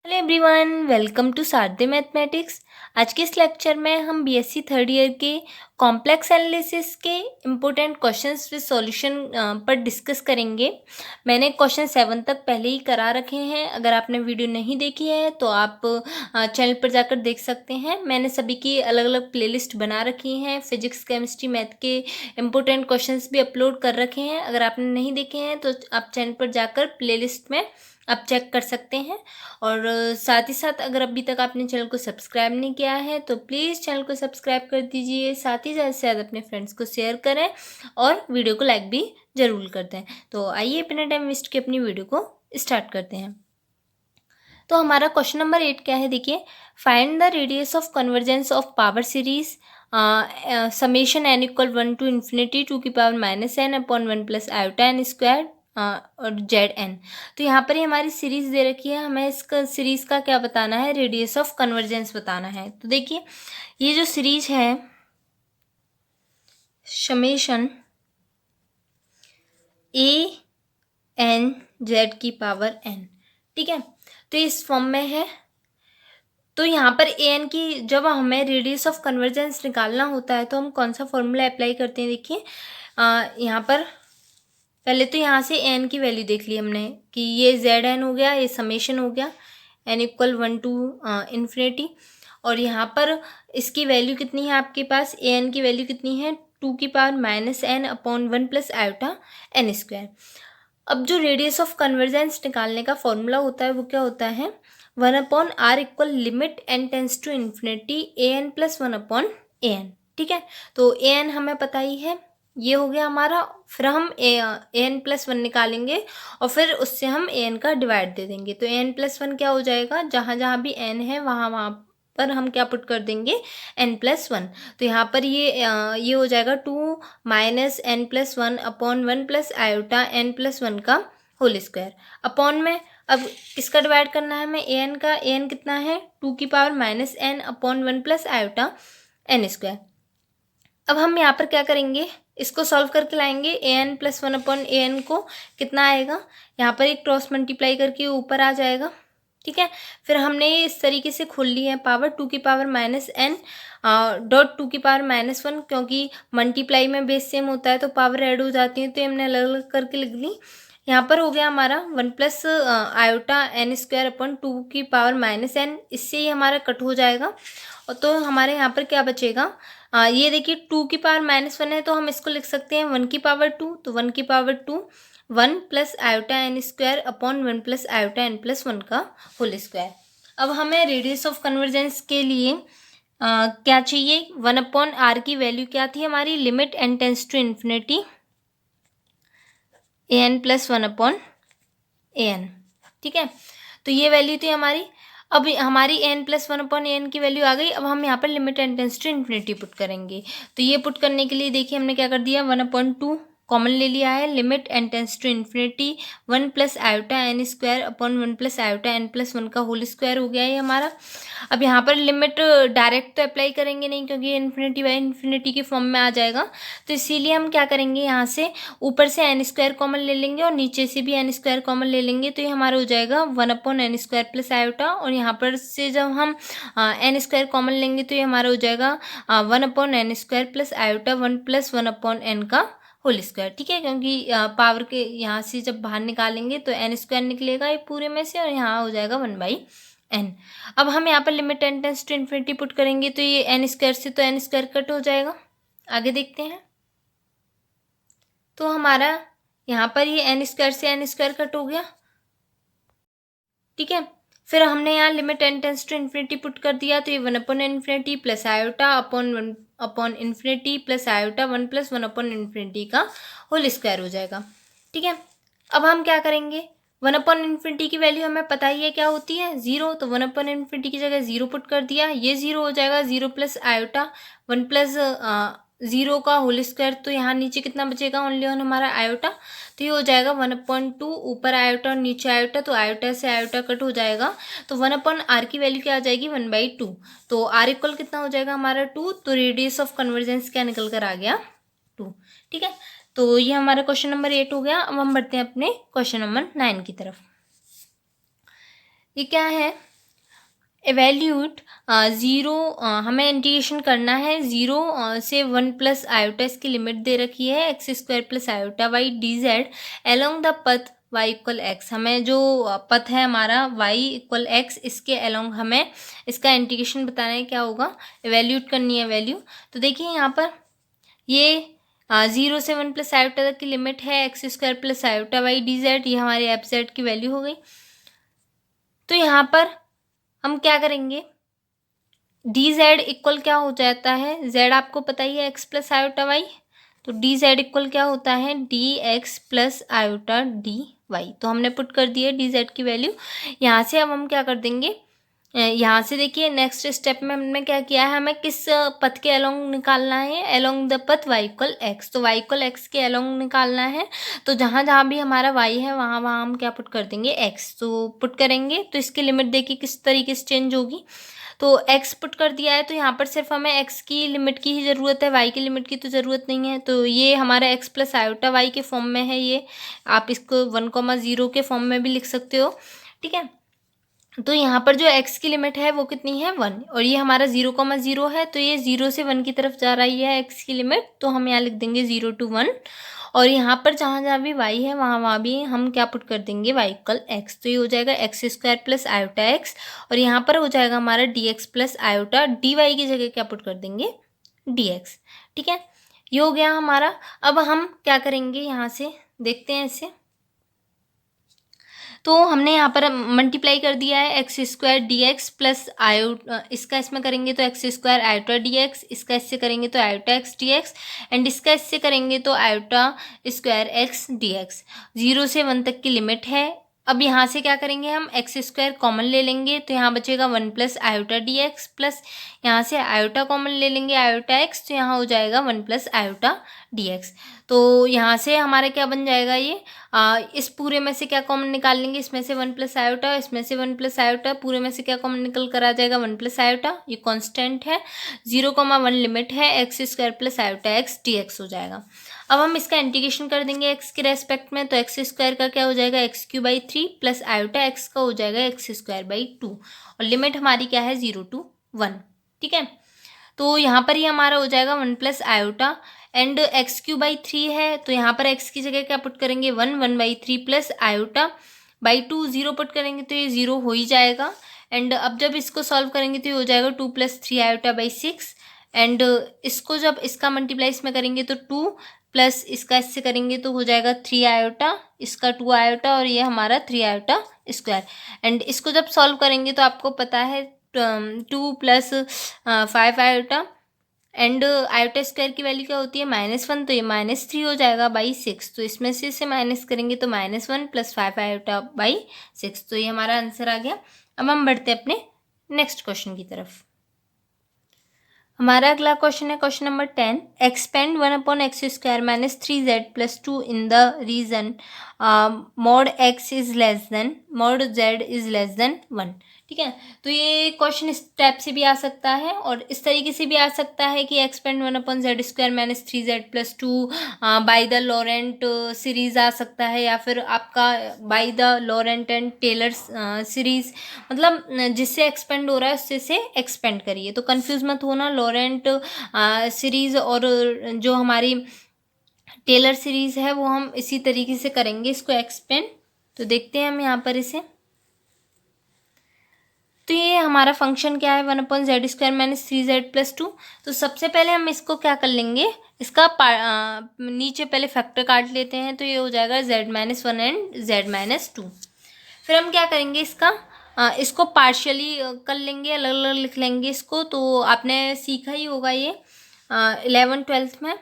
Hello everyone, welcome to Sarde mathematics. आज के इस लेक्चर में हम बीएससी थर्ड ईयर के कॉम्प्लेक्स एनालिसिस के इम्पोर्टेंट क्वेश्चंस विद सॉल्यूशन पर डिस्कस करेंगे। मैंने क्वेश्चन 7 तक पहले ही करा रखे हैं। अगर आपने वीडियो नहीं देखी है तो आप चैनल पर जाकर देख सकते हैं। मैंने सभी की अलग अलग प्लेलिस्ट बना रखी हैं। फिजिक्स, केमिस्ट्री, मैथ के इम्पोर्टेंट क्वेश्चंस भी अपलोड कर रखे हैं। अगर आपने नहीं देखे हैं तो आप चैनल पर जाकर प्लेलिस्ट में आप चेक कर सकते हैं। और साथ ही साथ अगर अभी तक आपने चैनल को सब्सक्राइब नहीं किया है तो प्लीज़ चैनल को सब्सक्राइब कर दीजिए। साथ ही ज़्यादा से ज़्यादा अपने फ्रेंड्स को शेयर करें और वीडियो को लाइक भी ज़रूर कर दें। तो आइए बिना टाइम वेस्ट के अपनी वीडियो को स्टार्ट करते हैं। तो हमारा क्वेश्चन नंबर 8 क्या है, देखिए। Find the radius of convergence of power series summation n equal 1 to infinity two की power minus n upon 1 plus iota n square और जेड एन। तो यहाँ पर ही हमारी सीरीज दे रखी है, हमें इसका सीरीज का क्या बताना है, रेडियस ऑफ कन्वर्जेंस बताना है। तो देखिए ये जो सीरीज है समेशन ए एन जेड की पावर एन, ठीक है, तो इस फॉर्म में है। तो यहाँ पर ए एन की जब हमें रेडियस ऑफ कन्वर्जेंस निकालना होता है तो हम कौन सा फॉर्मूला अप्लाई करते हैं, देखिए। यहाँ पर पहले तो यहाँ से एन की वैल्यू देख ली हमने कि ये जेड एन हो गया, ये समेशन हो गया एन इक्वल 1 टू इन्फिनिटी। और यहाँ पर इसकी वैल्यू कितनी है आपके पास, ए एन की वैल्यू कितनी है, 2 की power minus n upon 1 plus iota n square. अब जो रेडियस ऑफ कन्वर्जेंस निकालने का फॉर्मूला होता है वो क्या होता है, 1 upon r equal limit n tends to infinity a n plus 1 upon a n, ठीक है। तो ए एन हमें पता ही है, ये हो गया हमारा। फिर हम ए एन प्लस 1 निकालेंगे और फिर उससे हम ए एन का डिवाइड दे देंगे। तो ए एन प्लस 1 क्या हो जाएगा, जहाँ जहाँ भी एन है वहाँ वहाँ पर हम क्या पुट कर देंगे, एन प्लस 1। तो यहाँ पर ये हो जाएगा 2 minus n plus 1 upon 1 plus iota n plus 1 का होल स्क्वायर अपॉन में। अब किसका डिवाइड करना है हमें, ए एन का। ए एन कितना है, 2 की power minus n upon 1 plus iota n square. अब हम यहाँ पर क्या करेंगे, इसको सॉल्व करके लाएंगे। ए n plus 1 upon a N को कितना आएगा, यहाँ पर एक क्रॉस मल्टीप्लाई करके ऊपर आ जाएगा, ठीक है। फिर हमने ये इस तरीके से खोल ली है पावर 2 की पावर माइनस एन डॉट 2 की पावर माइनस 1, क्योंकि मल्टीप्लाई में बेस सेम होता है तो पावर ऐड हो जाती है, तो हमने अलग अलग करके लिख ली। यहाँ पर हो गया हमारा 1 plus iota n square upon 2 की पावर माइनस एन, इससे ही हमारा कट हो जाएगा। और तो हमारे यहाँ पर क्या बचेगा, ये देखिए 2 की पावर माइनस 1 है तो हम इसको लिख सकते हैं 1 की पावर 2, तो 1 की power 2 1 plus iota n square upon 1 plus iota n plus 1 का होल स्क्वायर। अब हमें रेडियस ऑफ कन्वर्जेंस के लिए क्या चाहिए, 1 अपॉन आर की वैल्यू क्या थी हमारी, limit n tends to infinity a n plus 1 upon a n, ठीक है। तो ये वैल्यू थी हमारी। अब हमारी n plus 1 upon a n की वैल्यू आ गई। अब हम यहाँ पर limit n tends to infinity put करेंगे। तो ये पुट करने के लिए देखिए हमने क्या कर दिया, 1 अपॉन 2 कॉमन ले लिया है, limit n tends to infinity 1 plus iota n square upon 1 plus iota n plus 1 का होल स्क्वायर हो गया है हमारा। अब यहाँ पर लिमिट डायरेक्ट तो अप्लाई करेंगे नहीं क्योंकि इन्फिनिटी बाई इन्फिनिटी के फॉर्म में आ जाएगा, तो इसीलिए हम क्या करेंगे, यहाँ से ऊपर से एन स्क्वायर कॉमन ले लेंगे और नीचे से भी एन स्क्वायर कॉमन ले लेंगे। तो ये हमारा हो जाएगा 1 upon n square plus iota, और यहाँ पर से जब हम एन स्क्वायर कॉमन लेंगे तो ये हमारा हो जाएगा 1 upon n square plus iota 1 plus 1 upon n का होल स्क्वायर, ठीक है। क्योंकि पावर के यहाँ से जब बाहर निकालेंगे तो एन स्क्वायर निकलेगा ये पूरे में से, और यहाँ हो जाएगा 1 बाई एन। अब हम यहाँ पर limit n tends to infinity put करेंगे तो ये एन स्क्वायर से तो एन स्क्वायर कट हो जाएगा। आगे देखते हैं। तो हमारा यहाँ पर ये एन स्क्वायर से एन स्क्वायर कट हो गया, ठीक है। फिर हमने यहाँ limit n tends to infinity put कर दिया, तो ये 1 upon infinity plus iota upon 1 upon infinity plus iota 1 plus 1 upon infinity का होल स्क्वायर हो जाएगा, ठीक है। अब हम क्या करेंगे, 1 अपॉन इन्फिनिटी की वैल्यू हमें पता ही है क्या होती है, 0। तो 1 अपॉन इन्फिनिटी की जगह 0 पुट कर दिया, ये 0 हो जाएगा, 0 प्लस आयोटा 1 प्लस 0 का होल स्क्वायर। तो यहाँ नीचे कितना बचेगा, ओनली ऑन हमारा आयोटा, तो ये हो जाएगा 1/2 ऊपर आयोटा और नीचे आयोटा, तो आयोटा से आयोटा कट हो जाएगा। तो 1 अपॉन आर की वैल्यू क्या आ जाएगी, 1/2। तो आर इक्वल कितना हो जाएगा हमारा 2, तो रेडियस ऑफ कन्वर्जेंस क्या निकल कर आ गया, 2, ठीक है। तो ये हमारा क्वेश्चन नंबर 8 हो गया। अब हम बढ़ते हैं अपने क्वेश्चन नंबर 9 की तरफ। ये क्या है, एवेल्यूट ज़ीरो, हमें इंटीग्रेशन करना है 0 से 1 प्लस आयोटा, इसकी लिमिट दे रखी है x square plus iota y d z along the path y equal x. हमें जो पथ है हमारा वाई इक्वल एक्स, इसके एलोंग हमें इसका इंटीग्रेशन बताना है, क्या होगा, एवेल्यूट करनी है वैल्यू। तो देखिए यहाँ पर ये 0 से 1 प्लस आयोटा तक की लिमिट है x square plus iota y d z, ये हमारे एफ जेड की वैल्यू हो गई। तो यहाँ पर हम क्या करेंगे, डी जेड इक्वल क्या हो जाता है, जेड आपको पता ही है एक्स प्लस आयोटा वाई, तो डी जेड इक्वल क्या होता है, d x plus iota d y. तो हमने पुट कर दिया डी जेड की वैल्यू। यहाँ से अब हम क्या कर देंगे, यहाँ से देखिए नेक्स्ट स्टेप में हमने क्या किया है, हमें किस पथ के अलोंग निकालना है, along the path y equal x. तो वाई इक्वल एक्स के अलोंग निकालना है, तो जहाँ जहाँ भी हमारा वाई है वहाँ वहाँ हम क्या पुट कर देंगे, एक्स। तो पुट करेंगे तो इसकी लिमिट देखिए किस तरीके से चेंज होगी। तो एक्स पुट कर दिया है, तो यहाँ पर सिर्फ हमें एक्स की लिमिट की ही ज़रूरत है, वाई की लिमिट की तो ज़रूरत नहीं है। तो ये हमारा एक्स प्लस आयोटा वाई के फॉर्म में है, ये आप इसको 1,0 के फॉर्म में भी लिख सकते हो, ठीक है। तो यहाँ पर जो x की लिमिट है वो कितनी है 1, और ये हमारा 0,0 है, तो ये 0 से 1 की तरफ जा रही है x की लिमिट, तो हम यहाँ लिख देंगे 0 to 1। और यहाँ पर जहाँ जहाँ भी y है वहाँ वहाँ भी हम क्या पुट कर देंगे, y इक्वल x। तो ये हो जाएगा x square plus iota x, और यहाँ पर हो जाएगा हमारा dx प्लस आयोटा dy की जगह क्या पुट कर देंगे, dx, ठीक है। ये हो गया हमारा। अब हम क्या करेंगे, यहाँ से देखते हैं इसे। तो हमने यहाँ पर मल्टीप्लाई कर दिया है x square D x plus iota, इसका इसमें करेंगे तो x square iota D x, इसका इससे करेंगे तो iota x D x, and इसका इससे करेंगे तो iota square x D x. 0 से 1 तक की लिमिट है। अब यहाँ से क्या करेंगे, हम एक्स स्क्वायर कॉमन ले लेंगे, तो यहाँ बचेगा 1 plus iota D x, plus यहाँ से आयोटा कॉमन ले लेंगे आयोटा एक्स, तो यहाँ हो जाएगा 1 प्लस आयोटा डी एक्स। तो यहाँ से हमारा क्या बन जाएगा, ये इस पूरे में से क्या कॉमन निकाल लेंगे, इसमें से 1 प्लस आयोटा, इसमें से 1 प्लस आयोटा, पूरे में से क्या कॉमन निकल कर आ जाएगा, 1 प्लस आयोटा, ये कांस्टेंट है। 0,1 लिमिट है, x square plus iota x D x हो जाएगा। अब हम इसका इंटीग्रेशन कर देंगे एक्स के रेस्पेक्ट में, तो एक्स स्क्वायर का क्या हो जाएगा, x³ प्लस आयोटा एक्स का हो जाएगा x²/2, और लिमिट हमारी क्या है 0 to 1, ठीक है। तो यहाँ पर ही हमारा हो जाएगा 1 प्लस आयोटा, एंड x³ है, तो यहाँ पर x की जगह क्या पुट करेंगे 1/3 प्लस आयोटा बाई 2, 0 पुट करेंगे तो ये 0 हो ही जाएगा। एंड अब जब इसको सॉल्व करेंगे तो ये हो जाएगा 2 + 3 आयोटा बाई 6, एंड इसको जब इसका मल्टीप्लाई इसमें करेंगे तो 2 प्लस इसका इससे करेंगे तो हो जाएगा 3 आयोटा, इसका 2 आयोटा, और ये हमारा 3 आयोटा स्क्वायर। एंड इसको जब सॉल्व करेंगे तो आपको पता है 2 + 5 आयोटा, एंड आयोटा स्क्वायर की वैल्यू क्या होती है -1, तो ये -3 हो जाएगा बाई 6। तो इसमें से इसे माइनस करेंगे तो -1 + 5 आयोटा बाई 6, तो ये हमारा आंसर आ गया। अब हम बढ़ते हैं अपने नेक्स्ट क्वेश्चन की तरफ। हमारा अगला क्वेश्चन है question number 10, expand 1/x² - 3z + 2 in the region mod x is less than mod z is less than 1, ठीक है। तो ये क्वेश्चन इस टाइप से भी आ सकता है, और इस तरीके से भी आ सकता है कि expand 1/z² - 3z + 2 by the Laurent series आ सकता है, या फिर आपका by the Laurent and Taylor series, मतलब जिससे एक्सपेंड हो रहा है उससे से एक्सपेंड करिए। तो कंफ्यूज मत होना, लॉरेंट सीरीज और जो हमारी टेलर सीरीज है वो हम इसी तरीके से करेंगे इसको एक्सपेंड। तो देखते हैं हम यहाँ पर इसे। तो ये हमारा फंक्शन क्या है 1/z² - 3z + 2। तो सबसे पहले हम इसको क्या कर लेंगे, इसका नीचे पहले फैक्टर काट लेते हैं, तो ये हो जाएगा z-1 एंड z-2। फिर हम क्या करेंगे, इसको पार्शियली कर लेंगे, अलग अलग लिख लेंगे इसको। तो आपने सीखा ही होगा ये 11th-12th में।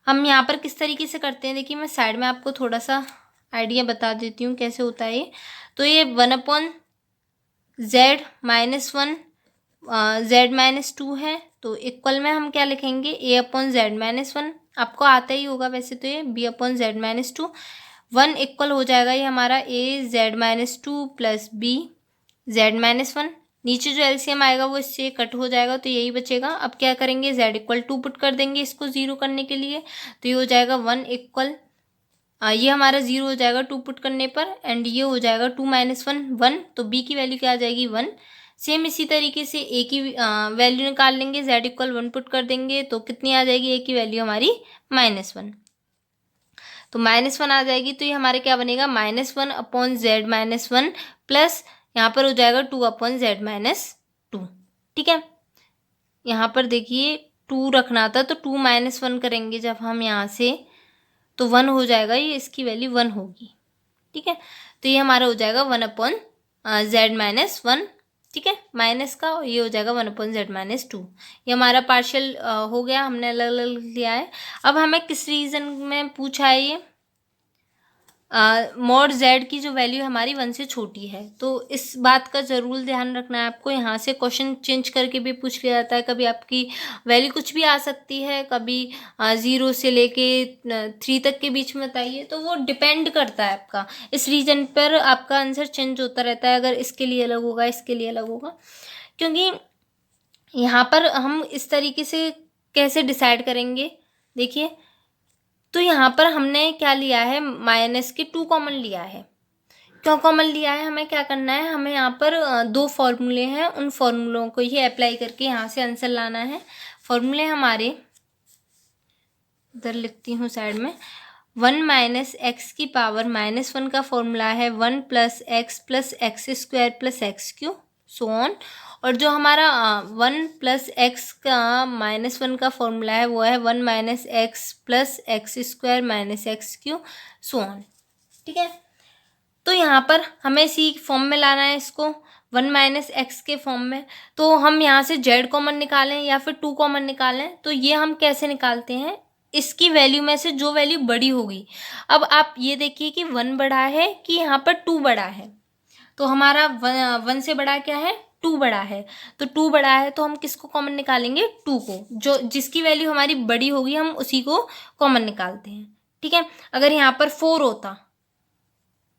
हम यहाँ पर किस तरीके से करते हैं, देखिए मैं साइड में आपको थोड़ा सा आइडिया बता देती हूँ कैसे होता है ये। तो ये 1/z-1 z-2 है, तो इक्वल में हम क्या लिखेंगे a/z-1, आपको आता ही होगा वैसे तो, ये b/z-2। 1 इक्वल हो जाएगा ये हमारा az-2 प्लस b z-1। नीचे जो एलसीएम आएगा वो इससे कट हो जाएगा, तो यही बचेगा। अब क्या करेंगे, z = 2 पुट कर देंगे इसको 0 करने के लिए, तो ये हो जाएगा 1 इक्वल, ये हमारा 0 हो जाएगा 2 पुट करने पर, एंड ये हो जाएगा 2 - 1 1, तो b की वैल्यू क्या आ जाएगी 1। सेम इसी तरीके से ए की वैल्यू निकाल लेंगे, z इक्वल 1 पुट कर देंगे तो कितनी आ जाएगी, ए की वैल्यू हमारी -1, तो -1 आ जाएगी। तो ये हमारे क्या बनेगा, -1 अपॉन z -1 प्लस यहाँ पर हो जाएगा 2 अपॉन z -2। ठीक है, यहाँ पर देखिए 2 रखना था तो 2 -1 करेंगे जब हम यहाँ से, तो 1 हो जाएगा, ये इसकी वैल्यू 1 होगी। ठीक है, तो ये हमारा हो जाएगा 1 अपॉन z -1। ठीक है, माइनस का, और ये हो जाएगा 1 अपॉन z -2। ये हमारा पार्शियल हो गया, हमने अलग अलग लिया है। अब हमें किस रीजन में पूछा है ये, मॉड z की जो वैल्यू हमारी 1 से छोटी है, तो इस बात का ज़रूर ध्यान रखना है आपको। यहाँ से क्वेश्चन चेंज करके भी पूछ लिया जाता है, कभी आपकी वैल्यू कुछ भी आ सकती है, कभी 0 से लेके 3 तक के बीच में बताइए, तो वो डिपेंड करता है आपका, इस रीजन पर आपका आंसर चेंज होता रहता है। अगर इसके लिए अलग होगा, इसके लिए अलग होगा, क्योंकि यहाँ पर हम इस तरीके से कैसे डिसाइड करेंगे, देखिए तो यहाँ पर हमने क्या लिया है, माइनस के 2 कॉमन लिया है। क्यों कॉमन लिया है, हमें क्या करना है, हमें यहाँ पर 2 फॉर्मूले हैं, उन फॉर्मूलों को ही अप्लाई करके यहाँ से आंसर लाना है। फॉर्मूले हमारे इधर लिखती हूँ साइड में, 1 माइनस एक्स की पावर -1 का फॉर्मूला है 1 + x square + x³ so on, और जो हमारा 1 + x का -1 का फॉर्मूला है वो है 1 - x + x² - x³ so on. ठीक है, तो यहाँ पर हमें इसी फॉर्म में लाना है इसको, 1 - x के फॉर्म में। तो हम यहाँ से z कॉमन निकालें या फिर 2 कॉमन निकालें, तो ये हम कैसे निकालते हैं, इसकी वैल्यू में से जो वैल्यू बड़ी होगी। अब आप ये देखिए कि 1 बड़ा है कि यहाँ पर 2 बड़ा है, तो हमारा 1 से बड़ा क्या है, 2 बड़ा है, तो 2 बड़ा है तो हम किसको कॉमन निकालेंगे, 2 को, जो जिसकी वैल्यू हमारी बड़ी होगी हम उसी को कॉमन निकालते हैं। ठीक है, अगर यहाँ पर 4 होता,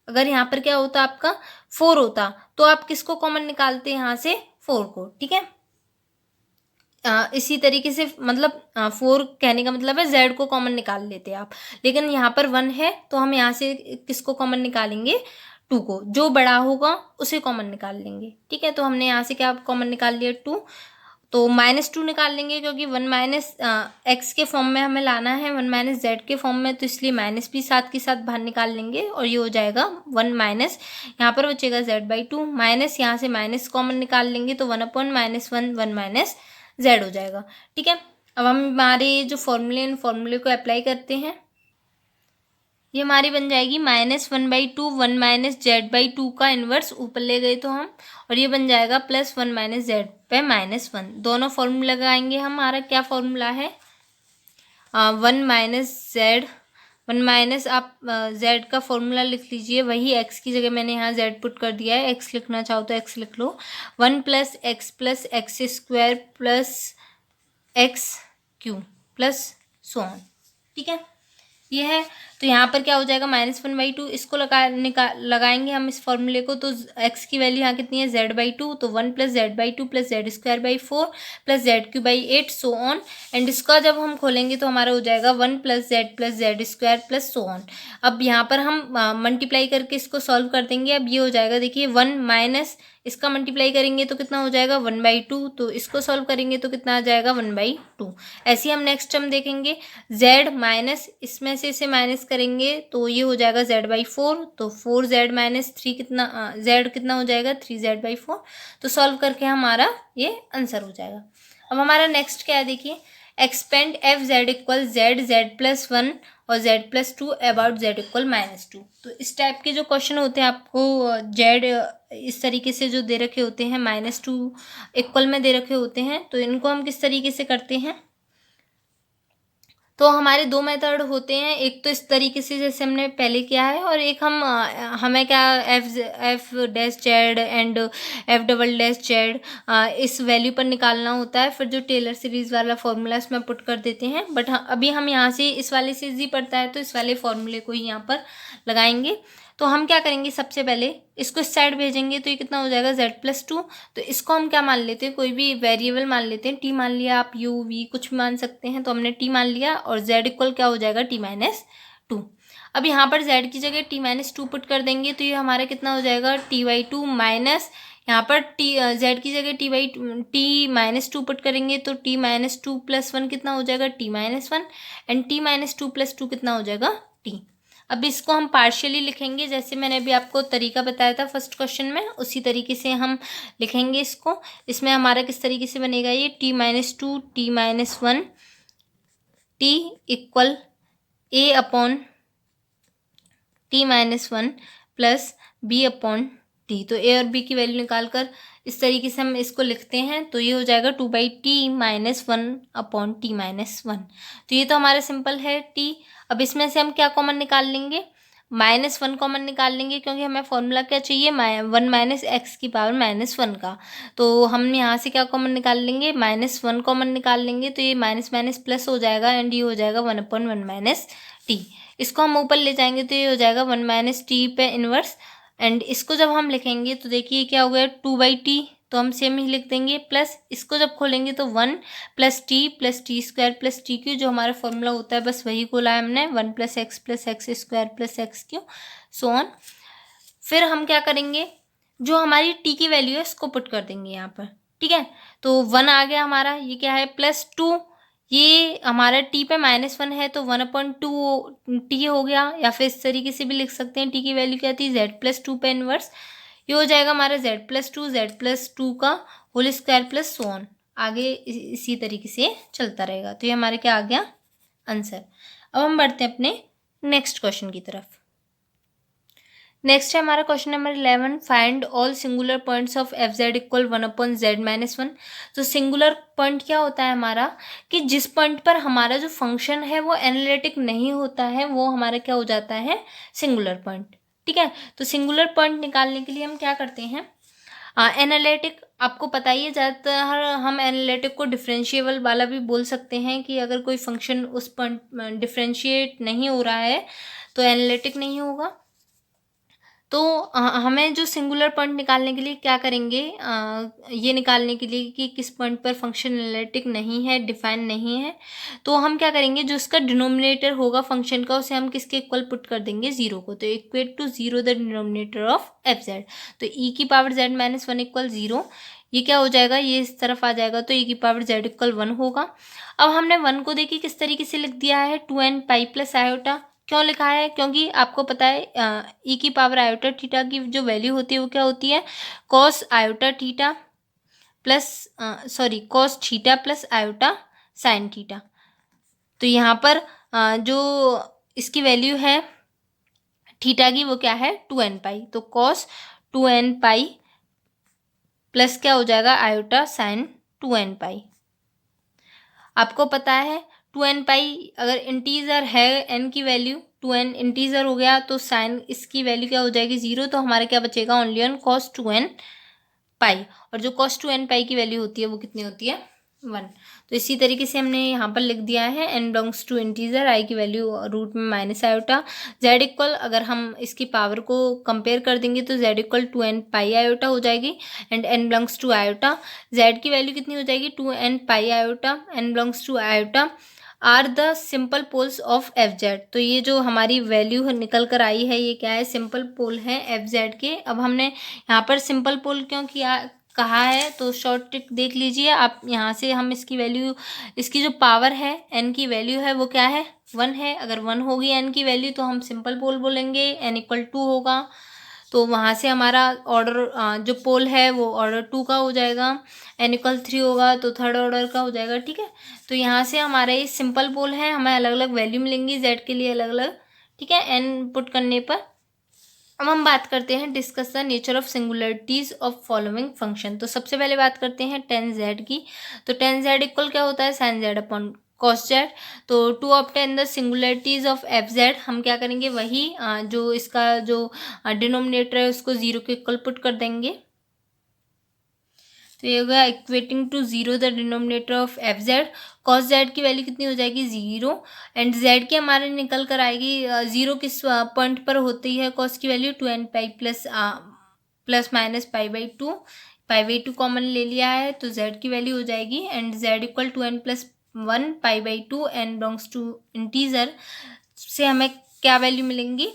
अगर यहाँ पर क्या होता आपका 4 होता, तो आप किसको कॉमन निकालते हैं, यहाँ से 4 को। ठीक है, इसी तरीके से मतलब 4 कहने का मतलब है z को कॉमन निकाल लेते आप, लेकिन यहाँ पर 1 है तो हम यहाँ से किसको कॉमन निकालेंगे, 2 को, जो बड़ा होगा उसे कॉमन निकाल लेंगे। ठीक है, तो हमने यहाँ से क्या कॉमन निकाल लिया, 2, तो -2 निकाल लेंगे, क्योंकि 1 - x के फॉर्म में हमें लाना है, 1 - z के फॉर्म में, तो इसलिए माइनस भी साथ के साथ बाहर निकाल लेंगे, और ये हो जाएगा 1 माइनस, यहाँ पर बचेगा z/2 माइनस, यहाँ से माइनस कॉमन निकाल लेंगे तो 1 अपॉन -1 1 - z हो जाएगा। ठीक है, अब हम हमारे जो फॉर्मूले, इन फॉर्मूले को अप्लाई करते हैं। ये हमारी बन जाएगी -1/2 1 - z/2 का इन्वर्स ऊपर ले गए तो हम, और ये बन जाएगा +1 - z पे -1। दोनों फॉर्मूला लगाएंगे, हमारा क्या फॉर्मूला है, 1 - z, 1 आप z का फॉर्मूला लिख लीजिए, वही x की जगह मैंने यहाँ z पुट कर दिया है, x लिखना चाहो तो x लिख लो, 1 + x + x² + x³ so on. ठीक है, ये है, तो यहाँ पर क्या हो जाएगा, -1/2, इसको लगाएंगे हम इस फॉर्मूले को, तो x की वैल्यू यहाँ कितनी है, z/2, तो 1 + z/2 + z² 4 + z³ 8 so on, and इसका जब हम खोलेंगे तो हमारा हो जाएगा 1 + z + z² सो ऑन। अब यहाँ पर हम मल्टीप्लाई करके इसको सॉल्व कर देंगे। अब ये हो जाएगा, देखिए 1 माइनस इसका मल्टीप्लाई करेंगे तो कितना हो जाएगा, 1/2, तो इसको सॉल्व करेंगे तो कितना आ जाएगा, 1/2। ऐसे ही हम नेक्स्ट टर्म देखेंगे, z माइनस इसमें से इसे माइनस करेंगे तो ये हो जाएगा z/4, तो 4z - 3 कितना, z कितना हो जाएगा, 3z/4, तो सॉल्व करके हमारा ये आंसर हो जाएगा। अब हमारा नेक्स्ट क्या है, देखिए एक्सपेंड f(z) = z z+1 और z+2 अबाउट z = -2। तो इस टाइप के जो क्वेश्चन होते हैं आपको z इस तरीके से जो दे रखे होते हैं, -2 इक्वल में दे रखे होते हैं, तो इनको हम किस तरीके से करते हैं, तो हमारे 2 मेथड होते हैं, एक तो इस तरीके से जैसे हमने पहले किया है, और एक हम हमें क्या f' एंड f"z इस वैल्यू पर निकालना होता है, फिर जो टेलर सीरीज़ वाला फॉर्मूला इसमें पुट कर देते हैं। बट अभी हम यहाँ से इस वाले से इजी पड़ता है तो इस वाले फॉर्मूले को ही यहाँ पर लगाएंगे। तो हम क्या करेंगे, सबसे पहले इसको इस साइड भेजेंगे तो ये कितना हो जाएगा, z+2, तो इसको हम क्या मान लेते हैं, कोई भी वेरिएबल मान लेते हैं, t मान लिया, आप u v कुछ भी मान सकते हैं, तो हमने t मान लिया, और z इक्वल क्या हो जाएगा, t-2। अब यहाँ पर z की जगह t-2 पुट कर देंगे तो ये हमारा कितना हो जाएगा, t/2 माइनस यहाँ पर जेड की जगह t-2 पुट करेंगे तो t-2 + 1 कितना हो जाएगा t-1 एंड t-2 + 2 कितना हो जाएगा t। अब इसको हम पार्शियली लिखेंगे, जैसे मैंने अभी आपको तरीका बताया था फर्स्ट क्वेश्चन में, उसी तरीके से हम लिखेंगे इसको। इसमें हमारा किस तरीके से बनेगा ये t-2 t-1 t equal a upon t-1 plus b upon t। तो a और b की वैल्यू निकाल कर इस तरीके से हम इसको लिखते हैं तो ये हो जाएगा 2/t-1 अपॉन t-1। तो ये तो हमारा सिंपल है t। अब इसमें से हम क्या कॉमन निकाल लेंगे, -1 कॉमन निकाल लेंगे, क्योंकि हमें फॉर्मूला क्या चाहिए 1 - x⁻⁻1 का। तो हम यहाँ से क्या कॉमन निकाल लेंगे, -1 कॉमन निकाल लेंगे तो ये माइनस माइनस प्लस हो जाएगा एंड ये हो जाएगा 1/1 - t। इसको हम ऊपर ले जाएंगे तो ये हो जाएगा 1 - t पे इनवर्स। एंड इसको जब हम लिखेंगे तो देखिए क्या हो गया 2/t, तो हम सेम ही लिख देंगे, प्लस इसको जब खोलेंगे तो 1 + t + t² + t³ जो हमारा फॉर्मूला होता है बस वही खोला है हमने, 1 + x + x² + x³ so on. फिर हम क्या करेंगे, जो हमारी t की वैल्यू है इसको पुट कर देंगे यहाँ पर, ठीक है। तो 1 आ गया हमारा, ये क्या है +2, ये हमारा t पे -1 है तो 1/2 t हो गया, या फिर इस तरीके से भी लिख सकते हैं, t की वैल्यू क्या थी z+2 पे इनवर्स। ये हो जाएगा हमारा z+2 का whole square plus so on, आगे इसी तरीके से चलता रहेगा। तो ये हमारे क्या आ गया आंसर। अब हम बढ़ते हैं अपने नेक्स्ट क्वेश्चन की तरफ। नेक्स्ट है हमारा question number 11, find all singular points of f(z) = 1/z-1। तो सिंगुलर पॉइंट क्या होता है हमारा, कि जिस पॉइंट पर हमारा जो फंक्शन है वो एनालिटिक नहीं होता है वो हमारा क्या हो जाता है सिंगुलर पॉइंट, ठीक है। तो सिंगुलर पॉइंट निकालने के लिए हम क्या करते हैं, एनालिटिक आपको पता ही है, ज़्यादातर हम एनालिटिक को डिफरेंशिएबल वाला भी बोल सकते हैं, कि अगर कोई फंक्शन उस पॉइंट डिफरेंशिएट नहीं हो रहा है तो एनालिटिक नहीं होगा। तो हमें जो सिंगुलर पॉइंट निकालने के लिए क्या करेंगे, ये निकालने के लिए कि किस पॉइंट पर फंक्शन एनालिटिक नहीं है, डिफाइन नहीं है, तो हम क्या करेंगे, जो उसका डिनोमिनेटर होगा फंक्शन का उसे हम किसके इक्वल पुट कर देंगे 0 को। तो equate to 0 the denominator of f(z). तो e⁻z-1 = 0, ये क्या हो जाएगा, ये इस तरफ आ जाएगा तो e⁻z = 1 होगा। अब हमने 1 को देखिए किस तरीके से लिख दिया है 2n पाई प्लस आयोटा। क्यों लिखा है, क्योंकि आपको पता है e⁻i⁻θ की जो वैल्यू होती है वो क्या होती है cos i⁻θ plus cos theta plus i sin theta. तो यहाँ पर जो इसकी वैल्यू है थीटा की वो क्या है 2n पाई, तो cos 2n पाई प्लस क्या हो जाएगा i sin 2n पाई। आपको पता है 2n पाई अगर इंटीजर है n की वैल्यू 2n इंटीजर हो गया तो साइन इसकी वैल्यू क्या हो जाएगी 0, तो हमारा क्या बचेगा ओनली ऑन cos 2n पाई, और जो cos 2n पाई की वैल्यू होती है वो कितनी होती है 1। तो इसी तरीके से हमने यहाँ पर लिख दिया है n belongs to integer, i की वैल्यू रूट में -i, z इक्वल अगर हम इसकी पावर को कंपेयर कर देंगे तो z = 2n पाई आयोटा हो जाएगी and n belongs to iota, z की वैल्यू कितनी हो जाएगी 2n pi iota, n belongs to iota are the simple poles of f(z). तो ये जो हमारी वैल्यू निकल कर आई है ये क्या है सिंपल पोल है f(z) के। अब हमने यहाँ पर सिंपल पोल क्यों किया कहा है तो शॉर्ट ट्रिक देख लीजिए आप, यहाँ से हम इसकी वैल्यू, इसकी जो पावर है n की वैल्यू है वो क्या है 1 है, अगर 1 होगी n की वैल्यू तो हम सिंपल पोल बोलेंगे, n = 2 होगा, तो वहाँ से हमारा ऑर्डर जो पोल है वो ऑर्डर 2 का हो जाएगा, n = 3 होगा तो थर्ड ऑर्डर का हो जाएगा, ठीक है। तो यहाँ से हमारा ये सिंपल पोल है, हमें अलग अलग वैल्यू मिलेंगी z के लिए अलग अलग, ठीक है, n पुट करने पर। अब हम बात करते हैं discuss the nature of singularities of following function. तो सबसे पहले बात करते हैं tan z की। तो tan z इक्वल क्या होता है sin z upon cos z। तो to obtain the singularities of f(z) हम क्या करेंगे वही जो इसका जो डिनोमिनेटर है उसको 0 के इक्वल पुट कर देंगे। तो ये होगा equating to 0 the denominator of f(z). cos z की वैल्यू कितनी हो जाएगी 0 एंड z की हमारे निकल कर आएगी 0 किस पॉइंट पर होती है cos की value 2n pi plus minus पाई/2 कॉमन ले लिया है तो z की वैल्यू हो जाएगी एंड z = 2n + 1 पाई/2 n बिलोंग्स टू इंटीजर से हमें क्या वैल्यू मिलेंगी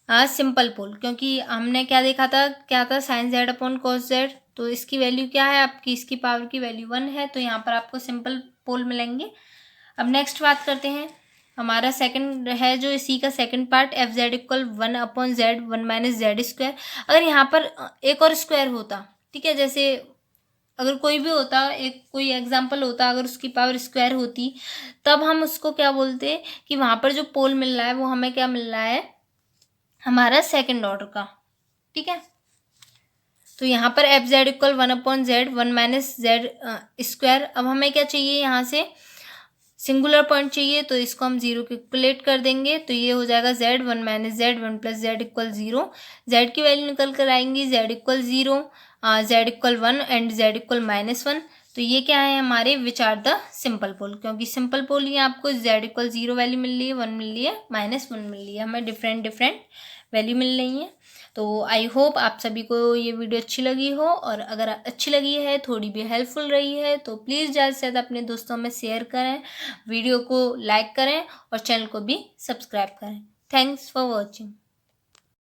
सिंपल पोल, क्योंकि हमने क्या देखा था क्या था sin z upon cos z, तो इसकी वैल्यू क्या है आपकी, इसकी पावर की वैल्यू 1 है, तो यहाँ पर आपको सिंपल पोल मिलेंगे। अब नेक्स्ट बात करते हैं, हमारा सेकंड है जो इसी का second part, F Z equal 1/z 1 minus Z square. अगर यहाँ पर एक और स्क्वायर होता, ठीक है, जैसे अगर कोई भी होता, एक कोई एग्जाम्पल होता, अगर उसकी पावर स्क्वायर होती, तब हम उसको क्या बोलते कि वहाँ पर जो पोल मिल रहा है वो हमें क्या मिल रहा है, हमारा सेकंड ऑर्डर का, ठीक है। तो यहाँ पर F Z equal 1/z 1 minus Z square. अब हमें क्या चाहिए, यहाँ से सिंगुलर पॉइंट चाहिए, तो इसको हम 0 कैलकुलेट कर देंगे, तो ये हो जाएगा z 1 minus Z 1 plus Z equal 0। Z की वैल्यू निकल कर आएंगी, z equal 0, z equal 1 and z equal -1। तो ये क्या है हमारे विच आर द सिंपल पोल, क्योंकि सिंपल पोल ही आपको z इक्वल 0 वैल्यू मिल रही है, 1 मिल रही है, -1 मिल रही है, हमें डिफरेंट डिफरेंट वैल्यू मिल रही है। तो आई होप आप सभी को ये वीडियो अच्छी लगी हो, और अगर अच्छी लगी है, थोड़ी भी हेल्पफुल रही है, तो प्लीज़ ज़्यादा से ज़्यादा अपने दोस्तों में शेयर करें, वीडियो को लाइक करें और चैनल को भी सब्सक्राइब करें। Thanks for watching.